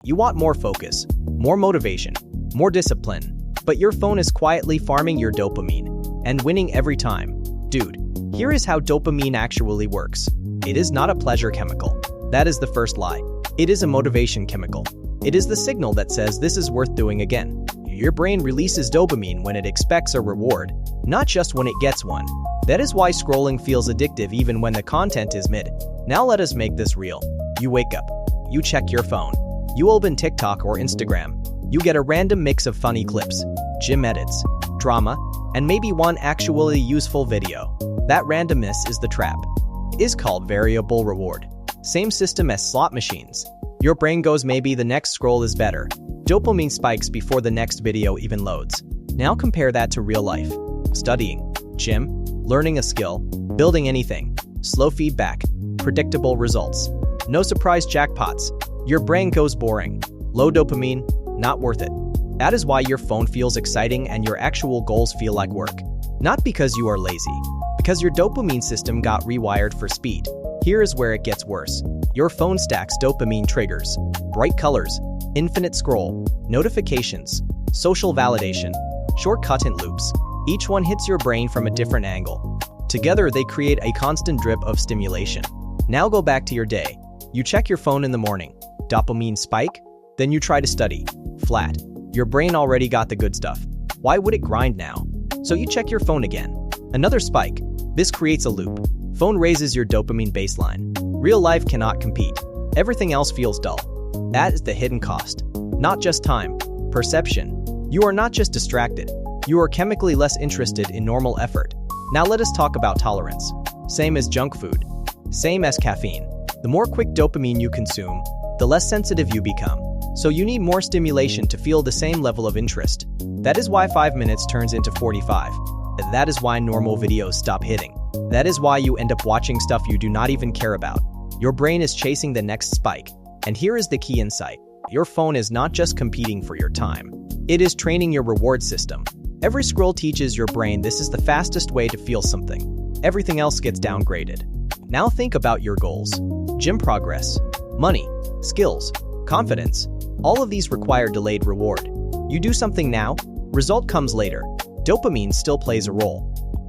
You want more focus, more motivation, more discipline, but your phone is quietly farming your dopamine and winning every time. Dude, here is how dopamine actually works. It is not a pleasure chemical. That is the first lie. It is a motivation chemical. It is the signal that says this is worth doing again. Your brain releases dopamine when it expects a reward, not just when it gets one. That is why scrolling feels addictive even when the content is mid. Now let us make this real. You wake up. You check your phone. You open TikTok or Instagram. You get a random mix of funny clips, gym edits, drama, and maybe one actually useful video. That randomness is the trap. It is called variable reward. Same system as slot machines. Your brain goes, maybe the next scroll is better. Dopamine spikes before the next video even loads. Now compare that to real life. Studying, gym, learning a skill, building anything. Slow feedback, predictable results. No surprise jackpots. Your brain goes boring. Low dopamine, not worth it. That is why your phone feels exciting and your actual goals feel like work. Not because you are lazy, because your dopamine system got rewired for speed. Here is where it gets worse. Your phone stacks dopamine triggers, bright colors, infinite scroll, notifications, social validation, short content loops. Each one hits your brain from a different angle. Together, they create a constant drip of stimulation. Now go back to your day. You check your phone in the morning. Dopamine spike? Then you try to study. Flat. Your brain already got the good stuff. Why would it grind now? So you check your phone again. Another spike. This creates a loop. Phone raises your dopamine baseline. Real life cannot compete. Everything else feels dull. That is the hidden cost. Not just time. Perception. You are not just distracted. You are chemically less interested in normal effort. Now let us talk about tolerance. Same as junk food. Same as caffeine. The more quick dopamine you consume, the less sensitive you become. So you need more stimulation to feel the same level of interest. That is why 5 minutes turns into 45. That is why normal videos stop hitting. That is why you end up watching stuff you do not even care about. Your brain is chasing the next spike. And here is the key insight. Your phone is not just competing for your time. It is training your reward system. Every scroll teaches your brain this is the fastest way to feel something. Everything else gets downgraded. Now think about your goals. Gym progress, money, skills, confidence. All of these require delayed reward. You do something now, result comes later. Dopamine still plays a role,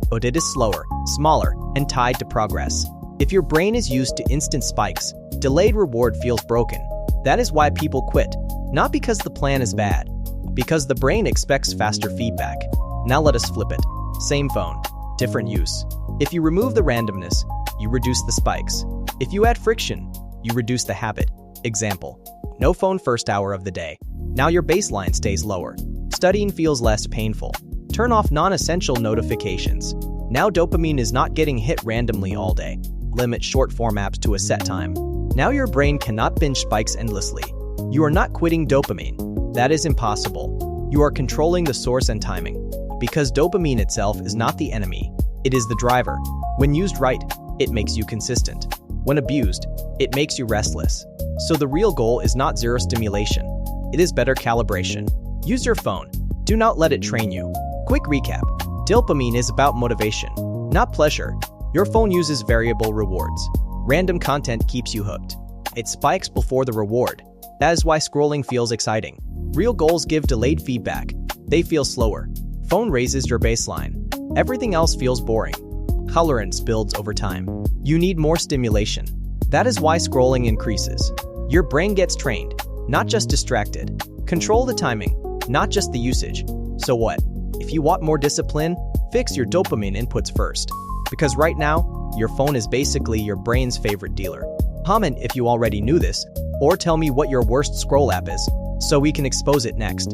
but it is slower, smaller, and tied to progress. If your brain is used to instant spikes, delayed reward feels broken. That is why people quit. Not because the plan is bad, because the brain expects faster feedback. Now let us flip it. Same phone, different use. If you remove the randomness, you reduce the spikes. If you add friction, you reduce the habit. Example, no phone first hour of the day. Now your baseline stays lower. Studying feels less painful. Turn off non-essential notifications. Now dopamine is not getting hit randomly all day. Limit short-form apps to a set time. Now your brain cannot binge spikes endlessly. You are not quitting dopamine. That is impossible. You are controlling the source and timing. Because dopamine itself is not the enemy. It is the driver. When used right, it makes you consistent. When abused, it makes you restless. So the real goal is not zero stimulation. It is better calibration. Use your phone. Do not let it train you. Quick recap. Dopamine is about motivation, not pleasure. Your phone uses variable rewards. Random content keeps you hooked. It spikes before the reward. That is why scrolling feels exciting. Real goals give delayed feedback. They feel slower. Phone raises your baseline. Everything else feels boring. Tolerance builds over time. You need more stimulation. That is why scrolling increases. Your brain gets trained, not just distracted. Control the timing, not just the usage. So what? If you want more discipline, fix your dopamine inputs first. Because right now, your phone is basically your brain's favorite dealer. Comment if you already knew this, or tell me what your worst scroll app is, so we can expose it next.